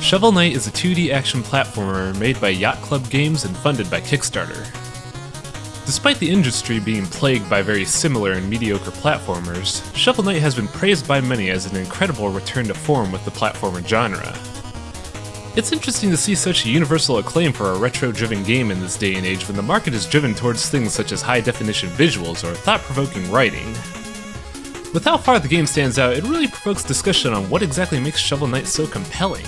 Shovel Knight is a 2D action platformer made by Yacht Club Games and funded by Kickstarter. Despite the industry being plagued by very similar and mediocre platformers, Shovel Knight has been praised by many as an incredible return to form with the platformer genre. It's interesting to see such universal acclaim for a retro-driven game in this day and age when the market is driven towards things such as high-definition visuals or thought-provoking writing. With how far the game stands out, it really provokes discussion on what exactly makes Shovel Knight so compelling.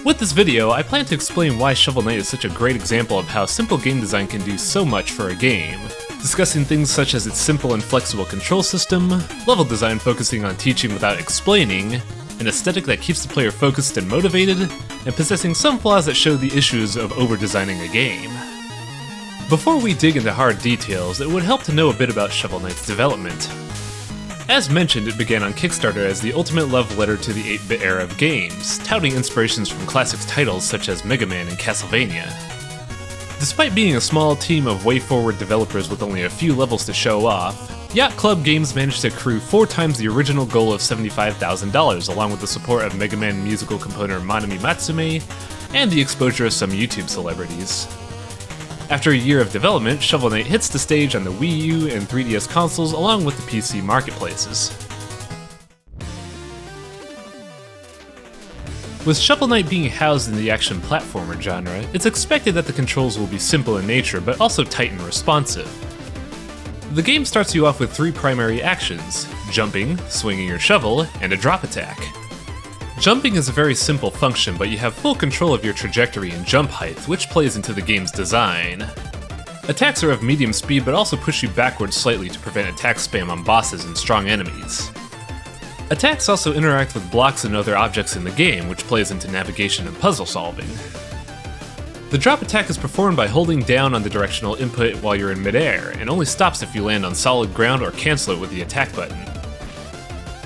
With this video, I plan to explain why Shovel Knight is such a great example of how simple game design can do so much for a game, discussing things such as its simple and flexible control system, level design focusing on teaching without explaining, an aesthetic that keeps the player focused and motivated, and possessing some flaws that show the issues of over-designing a game. Before we dig into hard details, it would help to know a bit about Shovel Knight's development. As mentioned, it began on Kickstarter as the ultimate love letter to the 8-bit era of games, touting inspirations from classic titles such as Mega Man and Castlevania. Despite being a small team of way-forward developers with only a few levels to show off, Yacht Club Games managed to accrue 4 times the original goal of $75,000, along with the support of Mega Man musical composer Manami Matsume, and the exposure of some YouTube celebrities. After a year of development, Shovel Knight hits the stage on the Wii U and 3DS consoles along with the PC marketplaces. With Shovel Knight being housed in the action platformer genre, it's expected that the controls will be simple in nature but also tight and responsive. The game starts you off with 3 primary actions: jumping, swinging your shovel, and a drop attack. Jumping is a very simple function, but you have full control of your trajectory and jump height, which plays into the game's design. Attacks are of medium speed but also push you backwards slightly to prevent attack spam on bosses and strong enemies. Attacks also interact with blocks and other objects in the game, which plays into navigation and puzzle solving. The drop attack is performed by holding down on the directional input while you're in midair, and only stops if you land on solid ground or cancel it with the attack button.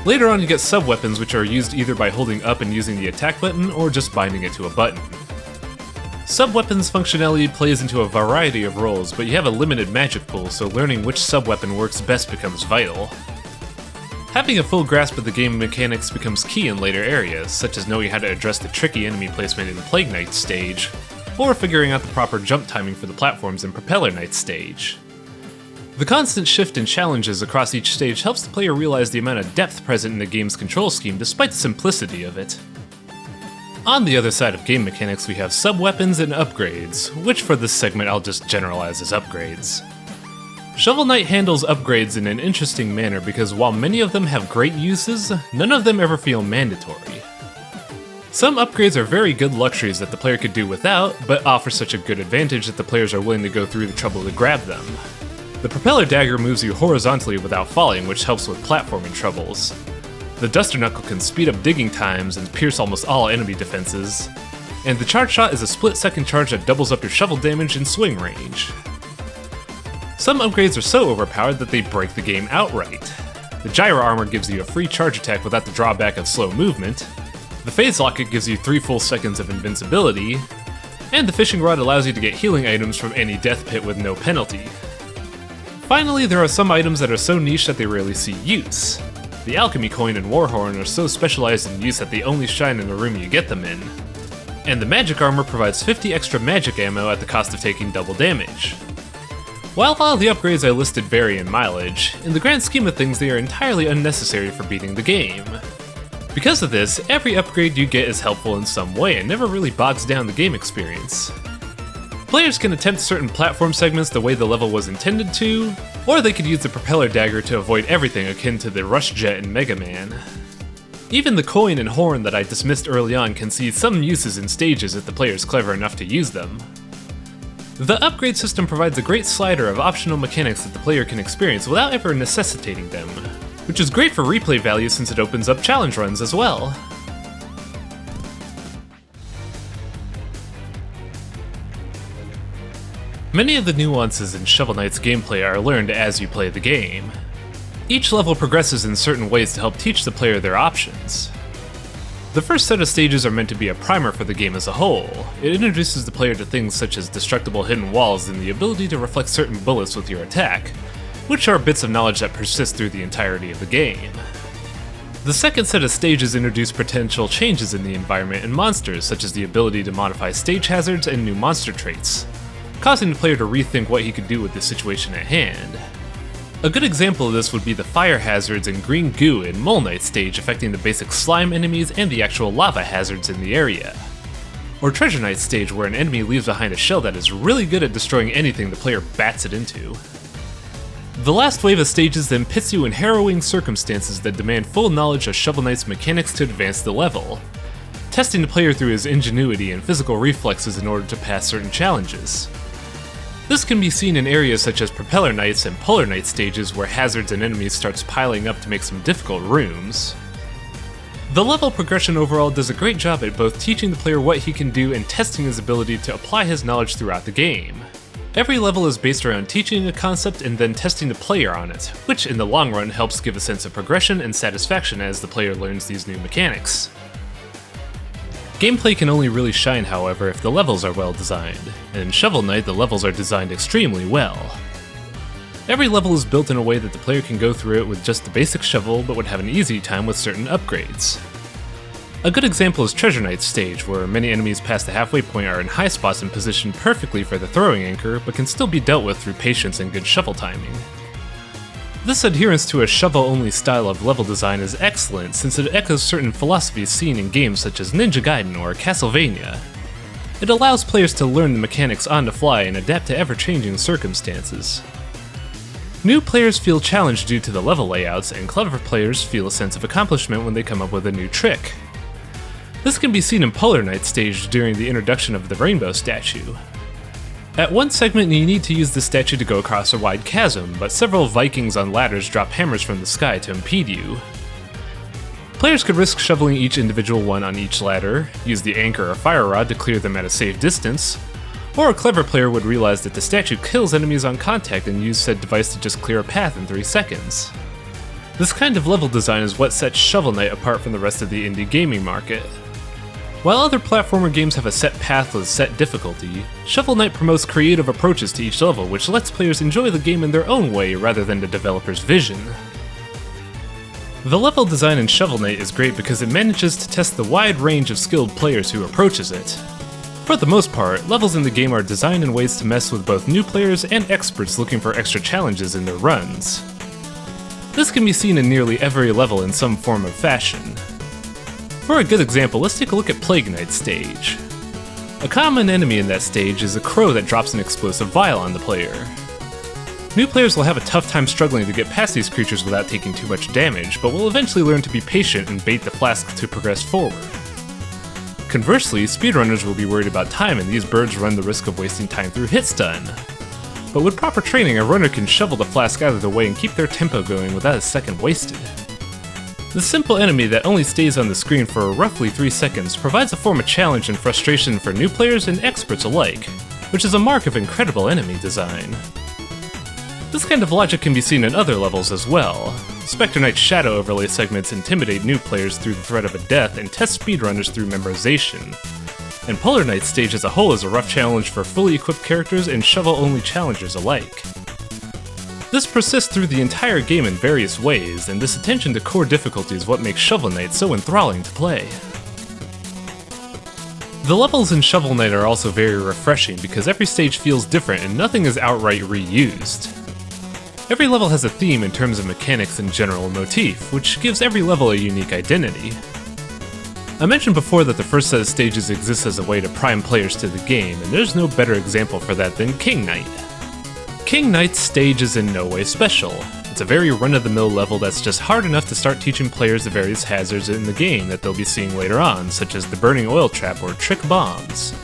Later on you get sub-weapons, which are used either by holding up and using the attack button or just binding it to a button. Sub-weapons functionality plays into a variety of roles, but you have a limited magic pool, so learning which sub-weapon works best becomes vital. Having a full grasp of the game mechanics becomes key in later areas, such as knowing how to address the tricky enemy placement in the Plague Knight stage, or figuring out the proper jump timing for the platforms in Propeller Knight stage. The constant shift in challenges across each stage helps the player realize the amount of depth present in the game's control scheme despite the simplicity of it. On the other side of game mechanics we have sub-weapons and upgrades, which for this segment I'll just generalize as upgrades. Shovel Knight handles upgrades in an interesting manner because while many of them have great uses, none of them ever feel mandatory. Some upgrades are very good luxuries that the player could do without, but offer such a good advantage that the players are willing to go through the trouble to grab them. The Propeller Dagger moves you horizontally without falling, which helps with platforming troubles. The Duster Knuckle can speed up digging times and pierce almost all enemy defenses. And the Charge Shot is a split-second charge that doubles up your shovel damage and swing range. Some upgrades are so overpowered that they break the game outright. The Gyro Armor gives you a free charge attack without the drawback of slow movement. The Phase Locket gives you 3 full seconds of invincibility. And the Fishing Rod allows you to get healing items from any death pit with no penalty. Finally, there are some items that are so niche that they rarely see use. The Alchemy Coin and Warhorn are so specialized in use that they only shine in the room you get them in. And the Magic Armor provides 50 extra magic ammo at the cost of taking double damage. While all the upgrades I listed vary in mileage, in the grand scheme of things they are entirely unnecessary for beating the game. Because of this, every upgrade you get is helpful in some way and never really bogs down the game experience. Players can attempt certain platform segments the way the level was intended to, or they could use the Propeller Dagger to avoid everything akin to the Rush Jet in Mega Man. Even the coin and horn that I dismissed early on can see some uses in stages if the player is clever enough to use them. The upgrade system provides a great slider of optional mechanics that the player can experience without ever necessitating them, which is great for replay value since it opens up challenge runs as well. Many of the nuances in Shovel Knight's gameplay are learned as you play the game. Each level progresses in certain ways to help teach the player their options. The first set of stages are meant to be a primer for the game as a whole. It introduces the player to things such as destructible hidden walls and the ability to reflect certain bullets with your attack, which are bits of knowledge that persist through the entirety of the game. The second set of stages introduce potential changes in the environment and monsters, such as the ability to modify stage hazards and new monster traits, causing the player to rethink what he could do with the situation at hand. A good example of this would be the fire hazards and green goo in Mole Knight stage affecting the basic slime enemies and the actual lava hazards in the area. Or Treasure Knight stage where an enemy leaves behind a shell that is really good at destroying anything the player bats it into. The last wave of stages then pits you in harrowing circumstances that demand full knowledge of Shovel Knight's mechanics to advance the level, testing the player through his ingenuity and physical reflexes in order to pass certain challenges. This can be seen in areas such as Propeller Knights and Polar Knight stages where hazards and enemies starts piling up to make some difficult rooms. The level progression overall does a great job at both teaching the player what he can do and testing his ability to apply his knowledge throughout the game. Every level is based around teaching a concept and then testing the player on it, which in the long run helps give a sense of progression and satisfaction as the player learns these new mechanics. Gameplay can only really shine, however, if the levels are well designed, and in Shovel Knight the levels are designed extremely well. Every level is built in a way that the player can go through it with just the basic shovel but would have an easy time with certain upgrades. A good example is Treasure Knight stage, where many enemies past the halfway point are in high spots and positioned perfectly for the throwing anchor, but can still be dealt with through patience and good shovel timing. This adherence to a shovel-only style of level design is excellent since it echoes certain philosophies seen in games such as Ninja Gaiden or Castlevania. It allows players to learn the mechanics on the fly and adapt to ever-changing circumstances. New players feel challenged due to the level layouts, and clever players feel a sense of accomplishment when they come up with a new trick. This can be seen in Polar Knight stage during the introduction of the Rainbow Statue. At one segment you need to use the statue to go across a wide chasm, but several Vikings on ladders drop hammers from the sky to impede you. Players could risk shoveling each individual one on each ladder, use the anchor or fire rod to clear them at a safe distance, or a clever player would realize that the statue kills enemies on contact and use said device to just clear a path in 3 seconds. This kind of level design is what sets Shovel Knight apart from the rest of the indie gaming market. While other platformer games have a set path with set difficulty, Shovel Knight promotes creative approaches to each level, which lets players enjoy the game in their own way rather than the developer's vision. The level design in Shovel Knight is great because it manages to test the wide range of skilled players who approaches it. For the most part, levels in the game are designed in ways to mess with both new players and experts looking for extra challenges in their runs. This can be seen in nearly every level in some form or fashion. For a good example, let's take a look at Plague Knight stage. A common enemy in that stage is a crow that drops an explosive vial on the player. New players will have a tough time struggling to get past these creatures without taking too much damage, but will eventually learn to be patient and bait the flask to progress forward. Conversely, speedrunners will be worried about time, and these birds run the risk of wasting time through hit stun. But with proper training, a runner can shovel the flask out of the way and keep their tempo going without a second wasted. The simple enemy that only stays on the screen for roughly 3 seconds provides a form of challenge and frustration for new players and experts alike, which is a mark of incredible enemy design. This kind of logic can be seen in other levels as well. Spectre Knight's shadow overlay segments intimidate new players through the threat of a death and test speedrunners through memorization. And Polar Knight's stage as a whole is a rough challenge for fully equipped characters and shovel-only challengers alike. This persists through the entire game in various ways, and this attention to core difficulty is what makes Shovel Knight so enthralling to play. The levels in Shovel Knight are also very refreshing because every stage feels different and nothing is outright reused. Every level has a theme in terms of mechanics and general motif, which gives every level a unique identity. I mentioned before that the first set of stages exists as a way to prime players to the game, and there's no better example for that than King Knight. King Knight's stage is in no way special. It's a very run-of-the-mill level that's just hard enough to start teaching players the various hazards in the game that they'll be seeing later on, such as the burning oil trap or trick bombs.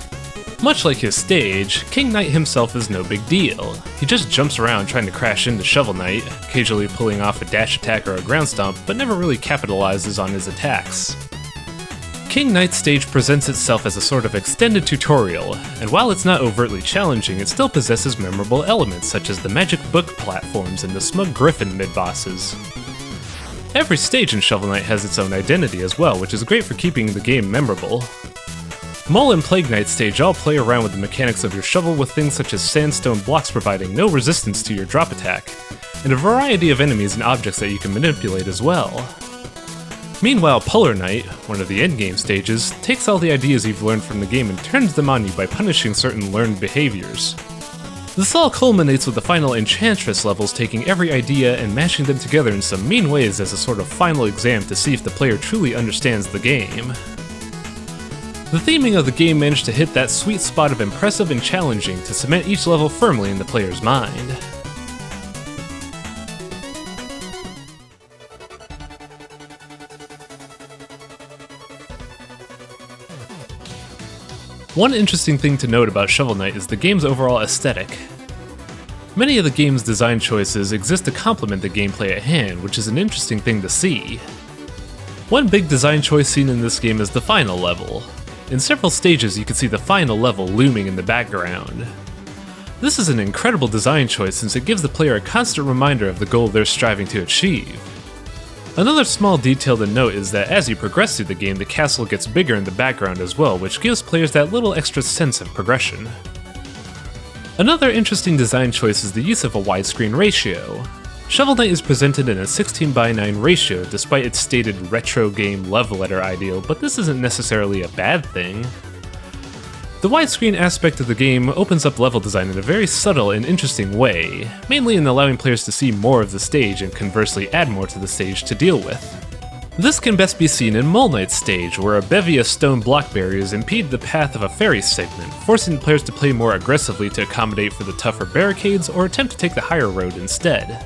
Much like his stage, King Knight himself is no big deal. He just jumps around trying to crash into Shovel Knight, occasionally pulling off a dash attack or a ground stomp, but never really capitalizes on his attacks. King Knight's stage presents itself as a sort of extended tutorial, and while it's not overtly challenging, it still possesses memorable elements such as the magic book platforms and the smug griffin mid-bosses. Every stage in Shovel Knight has its own identity as well, which is great for keeping the game memorable. Mole and Plague Knight stage all play around with the mechanics of your shovel with things such as sandstone blocks providing no resistance to your drop attack, and a variety of enemies and objects that you can manipulate as well. Meanwhile, Polar Knight, one of the endgame stages, takes all the ideas you've learned from the game and turns them on you by punishing certain learned behaviors. This all culminates with the final Enchantress levels taking every idea and mashing them together in some mean ways as a sort of final exam to see if the player truly understands the game. The theming of the game managed to hit that sweet spot of impressive and challenging to cement each level firmly in the player's mind. One interesting thing to note about Shovel Knight is the game's overall aesthetic. Many of the game's design choices exist to complement the gameplay at hand, which is an interesting thing to see. One big design choice seen in this game is the final level. In several stages you can see the final level looming in the background. This is an incredible design choice since it gives the player a constant reminder of the goal they're striving to achieve. Another small detail to note is that as you progress through the game, the castle gets bigger in the background as well, which gives players that little extra sense of progression. Another interesting design choice is the use of a widescreen ratio. Shovel Knight is presented in a 16:9 ratio despite its stated retro game love letter ideal, but this isn't necessarily a bad thing. The widescreen aspect of the game opens up level design in a very subtle and interesting way, mainly in allowing players to see more of the stage and conversely add more to the stage to deal with. This can best be seen in Mole Knight's stage, where a bevy of stone block barriers impede the path of a ferry segment, forcing players to play more aggressively to accommodate for the tougher barricades or attempt to take the higher road instead.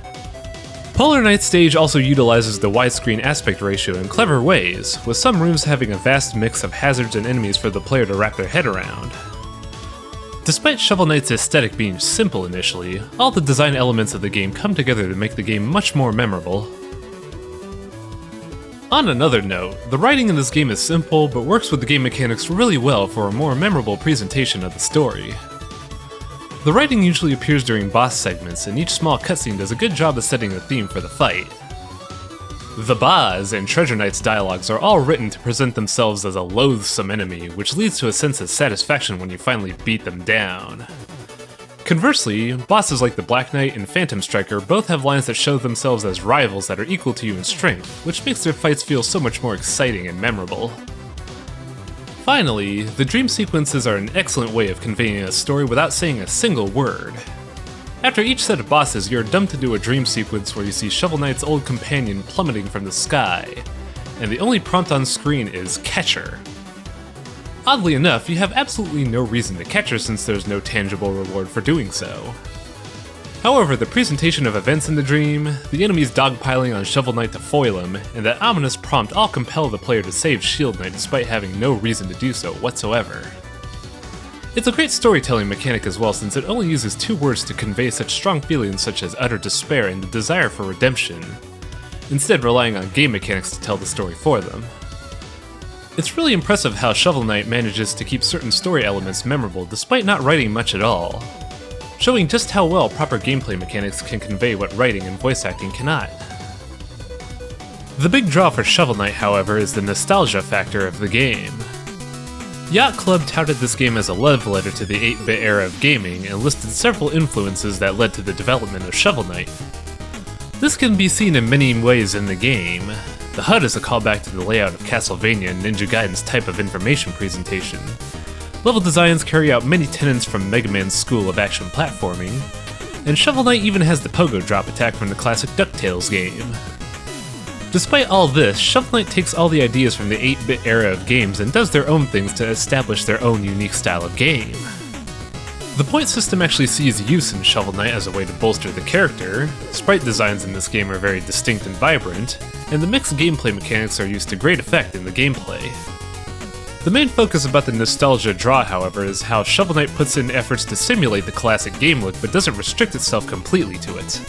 Polar Knight's stage also utilizes the widescreen aspect ratio in clever ways, with some rooms having a vast mix of hazards and enemies for the player to wrap their head around. Despite Shovel Knight's aesthetic being simple initially, all the design elements of the game come together to make the game much more memorable. On another note, the writing in this game is simple but works with the game mechanics really well for a more memorable presentation of the story. The writing usually appears during boss segments, and each small cutscene does a good job of setting the theme for the fight. The Boz and Treasure Knight's dialogues are all written to present themselves as a loathsome enemy, which leads to a sense of satisfaction when you finally beat them down. Conversely, bosses like the Black Knight and Phantom Striker both have lines that show themselves as rivals that are equal to you in strength, which makes their fights feel so much more exciting and memorable. Finally, the dream sequences are an excellent way of conveying a story without saying a single word. After each set of bosses, you're dumped into a dream sequence where you see Shovel Knight's old companion plummeting from the sky, and the only prompt on screen is "Catcher." Oddly enough, you have absolutely no reason to catch her since there's no tangible reward for doing so. However, the presentation of events in the dream, the enemies dogpiling on Shovel Knight to foil him, and that ominous prompt all compel the player to save Shield Knight despite having no reason to do so whatsoever. It's a great storytelling mechanic as well since it only uses 2 words to convey such strong feelings such as utter despair and the desire for redemption, instead relying on game mechanics to tell the story for them. It's really impressive how Shovel Knight manages to keep certain story elements memorable despite not writing much at all, showing just how well proper gameplay mechanics can convey what writing and voice acting cannot. The big draw for Shovel Knight, however, is the nostalgia factor of the game. Yacht Club touted this game as a love letter to the 8-bit era of gaming and listed several influences that led to the development of Shovel Knight. This can be seen in many ways in the game. The HUD is a callback to the layout of Castlevania and Ninja Gaiden's type of information presentation. Level designs carry out many tenets from Mega Man's school of action platforming, and Shovel Knight even has the pogo drop attack from the classic DuckTales game. Despite all this, Shovel Knight takes all the ideas from the 8-bit era of games and does their own things to establish their own unique style of game. The point system actually sees use in Shovel Knight as a way to bolster the character, sprite designs in this game are very distinct and vibrant, and the mixed gameplay mechanics are used to great effect in the gameplay. The main focus about the nostalgia draw, however, is how Shovel Knight puts in efforts to simulate the classic game look but doesn't restrict itself completely to it.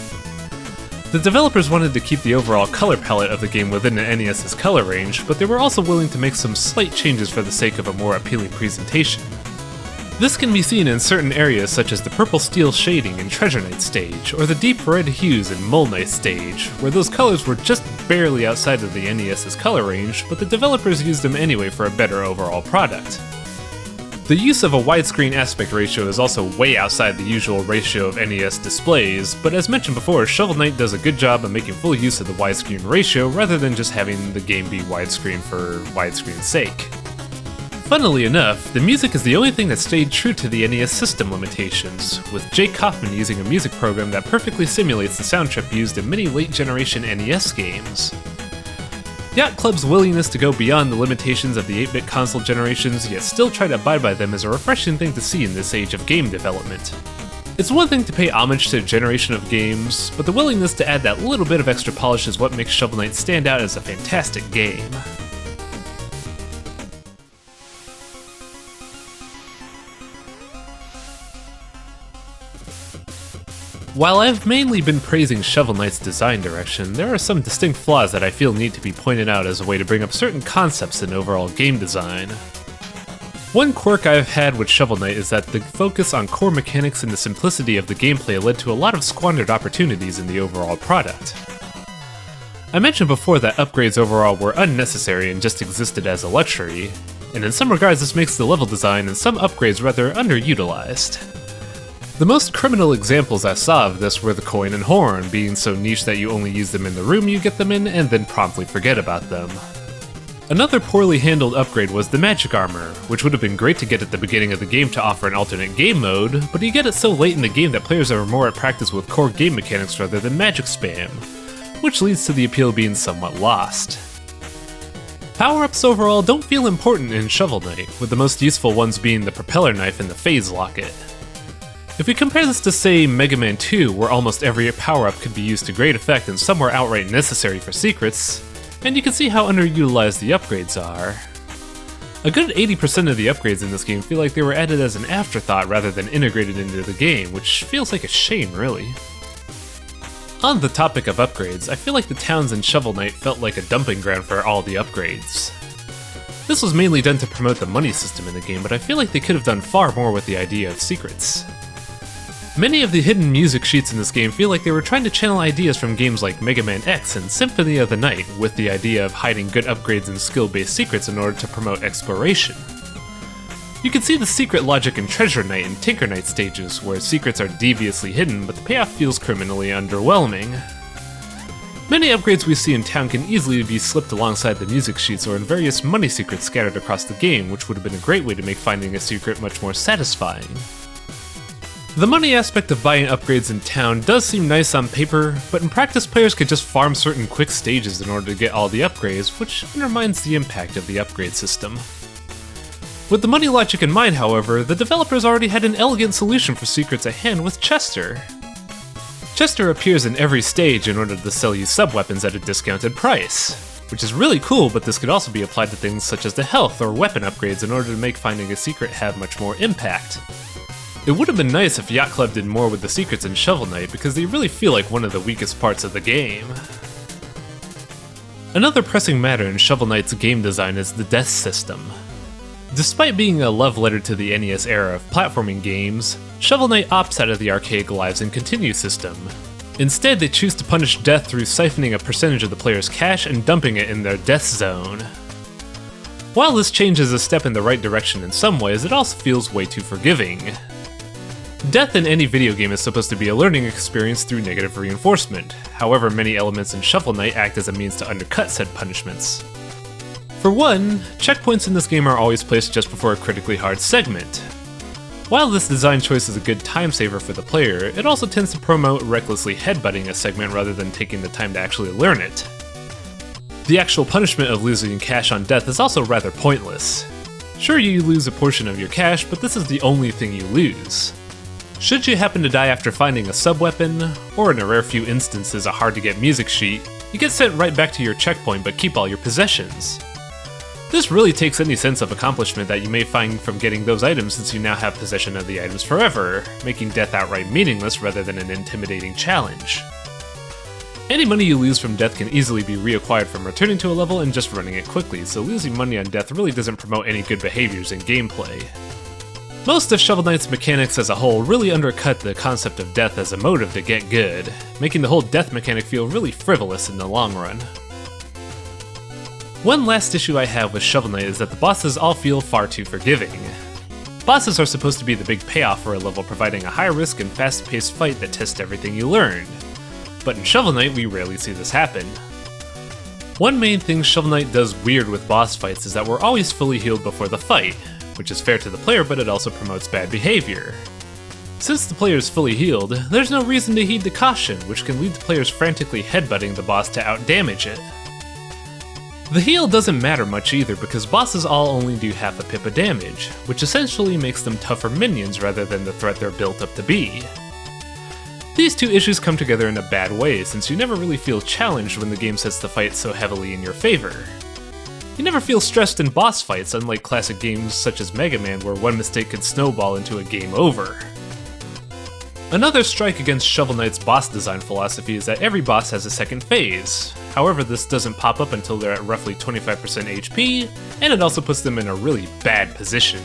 The developers wanted to keep the overall color palette of the game within the NES's color range, but they were also willing to make some slight changes for the sake of a more appealing presentation. This can be seen in certain areas such as the purple steel shading in Treasure Knight's stage, or the deep red hues in Mole Knight's stage, where those colors were just barely outside of the NES's color range, but the developers used them anyway for a better overall product. The use of a widescreen aspect ratio is also way outside the usual ratio of NES displays, but as mentioned before, Shovel Knight does a good job of making full use of the widescreen ratio rather than just having the game be widescreen for widescreen's sake. Funnily enough, the music is the only thing that stayed true to the NES system limitations, with Jake Kaufman using a music program that perfectly simulates the sound trip used in many late-generation NES games. Yacht Club's willingness to go beyond the limitations of the 8-bit console generations, yet still try to abide by them, is a refreshing thing to see in this age of game development. It's one thing to pay homage to a generation of games, but the willingness to add that little bit of extra polish is what makes Shovel Knight stand out as a fantastic game. While I've mainly been praising Shovel Knight's design direction, there are some distinct flaws that I feel need to be pointed out as a way to bring up certain concepts in overall game design. One quirk I've had with Shovel Knight is that the focus on core mechanics and the simplicity of the gameplay led to a lot of squandered opportunities in the overall product. I mentioned before that upgrades overall were unnecessary and just existed as a luxury, and in some regards this makes the level design and some upgrades rather underutilized. The most criminal examples I saw of this were the coin and horn, being so niche that you only use them in the room you get them in and then promptly forget about them. Another poorly handled upgrade was the magic armor, which would have been great to get at the beginning of the game to offer an alternate game mode, but you get it so late in the game that players are more at practice with core game mechanics rather than magic spam, which leads to the appeal being somewhat lost. Power-ups overall don't feel important in Shovel Knight, with the most useful ones being the propeller knife and the phase locket. If we compare this to, say, Mega Man 2, where almost every power-up could be used to great effect and some were outright necessary for secrets, and you can see how underutilized the upgrades are. A good 80% of the upgrades in this game feel like they were added as an afterthought rather than integrated into the game, which feels like a shame, really. On the topic of upgrades, I feel like the towns in Shovel Knight felt like a dumping ground for all the upgrades. This was mainly done to promote the money system in the game, but I feel like they could have done far more with the idea of secrets. Many of the hidden music sheets in this game feel like they were trying to channel ideas from games like Mega Man X and Symphony of the Night, with the idea of hiding good upgrades and skill-based secrets in order to promote exploration. You can see the secret logic in Treasure Knight and Tinker Knight stages, where secrets are deviously hidden, but the payoff feels criminally underwhelming. Many upgrades we see in town can easily be slipped alongside the music sheets or in various money secrets scattered across the game, which would have been a great way to make finding a secret much more satisfying. The money aspect of buying upgrades in town does seem nice on paper, but in practice players could just farm certain quick stages in order to get all the upgrades, which undermines the impact of the upgrade system. With the money logic in mind, however, the developers already had an elegant solution for secrets at hand with Chester. Chester appears in every stage in order to sell you sub-weapons at a discounted price, which is really cool, but this could also be applied to things such as the health or weapon upgrades in order to make finding a secret have much more impact. It would have been nice if Yacht Club did more with the secrets in Shovel Knight, because they really feel like one of the weakest parts of the game. Another pressing matter in Shovel Knight's game design is the death system. Despite being a love letter to the NES era of platforming games, Shovel Knight opts out of the arcade lives and continue system. Instead, they choose to punish death through siphoning a percentage of the player's cash and dumping it in their death zone. While this change is a step in the right direction in some ways, it also feels way too forgiving. Death in any video game is supposed to be a learning experience through negative reinforcement, however many elements in Shovel Knight act as a means to undercut said punishments. For one, checkpoints in this game are always placed just before a critically hard segment. While this design choice is a good time saver for the player, it also tends to promote recklessly headbutting a segment rather than taking the time to actually learn it. The actual punishment of losing cash on death is also rather pointless. Sure, you lose a portion of your cash, but this is the only thing you lose. Should you happen to die after finding a sub-weapon, or in a rare few instances a hard-to-get music sheet, you get sent right back to your checkpoint but keep all your possessions. This really takes any sense of accomplishment that you may find from getting those items, since you now have possession of the items forever, making death outright meaningless rather than an intimidating challenge. Any money you lose from death can easily be reacquired from returning to a level and just running it quickly, so losing money on death really doesn't promote any good behaviors in gameplay. Most of Shovel Knight's mechanics as a whole really undercut the concept of death as a motive to get good, making the whole death mechanic feel really frivolous in the long run. One last issue I have with Shovel Knight is that the bosses all feel far too forgiving. Bosses are supposed to be the big payoff for a level, providing a high-risk and fast-paced fight that tests everything you learned. But in Shovel Knight, we rarely see this happen. One main thing Shovel Knight does weird with boss fights is that we're always fully healed before the fight, which is fair to the player, but it also promotes bad behavior. Since the player is fully healed, there's no reason to heed the caution, which can lead to players frantically headbutting the boss to outdamage it. The heal doesn't matter much either, because bosses all only do half a pip of damage, which essentially makes them tougher minions rather than the threat they're built up to be. These two issues come together in a bad way, since you never really feel challenged when the game sets the fight so heavily in your favor. You never feel stressed in boss fights, unlike classic games such as Mega Man, where one mistake could snowball into a game over. Another strike against Shovel Knight's boss design philosophy is that every boss has a second phase. However, this doesn't pop up until they're at roughly 25% HP, and it also puts them in a really bad position.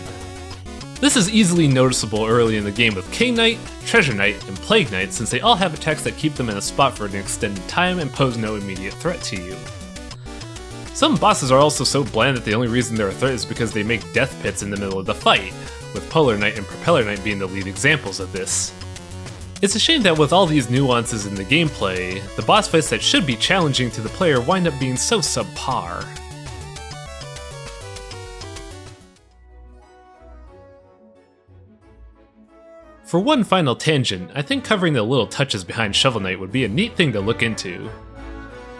This is easily noticeable early in the game with King Knight, Treasure Knight, and Plague Knight, since they all have attacks that keep them in a spot for an extended time and pose no immediate threat to you. Some bosses are also so bland that the only reason they're a threat is because they make death pits in the middle of the fight, with Polar Knight and Propeller Knight being the lead examples of this. It's a shame that with all these nuances in the gameplay, the boss fights that should be challenging to the player wind up being so subpar. For one final tangent, I think covering the little touches behind Shovel Knight would be a neat thing to look into.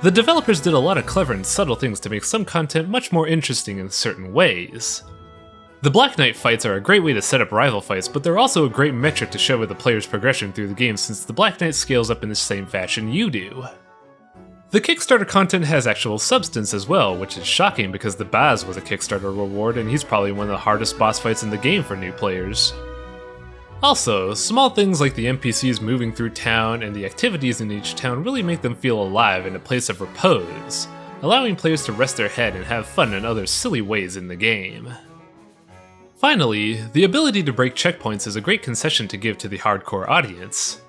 The developers did a lot of clever and subtle things to make some content much more interesting in certain ways. The Black Knight fights are a great way to set up rival fights, but they're also a great metric to show the player's progression through the game, since the Black Knight scales up in the same fashion you do. The Kickstarter content has actual substance as well, which is shocking because the Baz was a Kickstarter reward and he's probably one of the hardest boss fights in the game for new players. Also, small things like the NPCs moving through town and the activities in each town really make them feel alive in a place of repose, allowing players to rest their head and have fun in other silly ways in the game. Finally, the ability to break checkpoints is a great concession to give to the hardcore audience.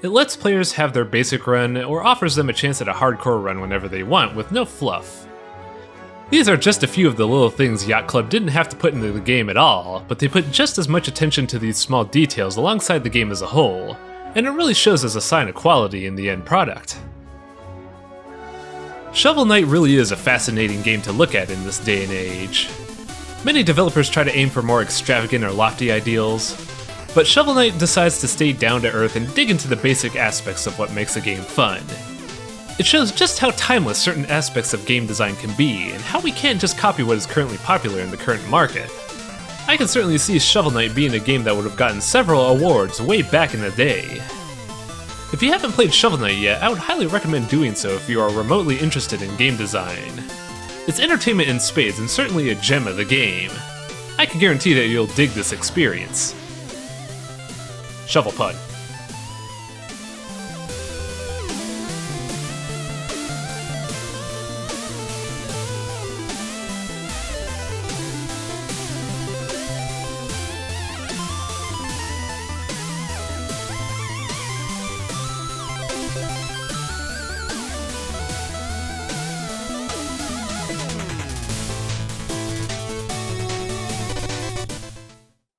It lets players have their basic run, or offers them a chance at a hardcore run whenever they want, with no fluff. These are just a few of the little things Yacht Club didn't have to put into the game at all, but they put just as much attention to these small details alongside the game as a whole, and it really shows as a sign of quality in the end product. Shovel Knight really is a fascinating game to look at in this day and age. Many developers try to aim for more extravagant or lofty ideals, but Shovel Knight decides to stay down to earth and dig into the basic aspects of what makes a game fun. It shows just how timeless certain aspects of game design can be, and how we can't just copy what is currently popular in the current market. I can certainly see Shovel Knight being a game that would have gotten several awards way back in the day. If you haven't played Shovel Knight yet, I would highly recommend doing so if you are remotely interested in game design. It's entertainment in spades and certainly a gem of the game. I can guarantee that you'll dig this experience. Shovel Pod.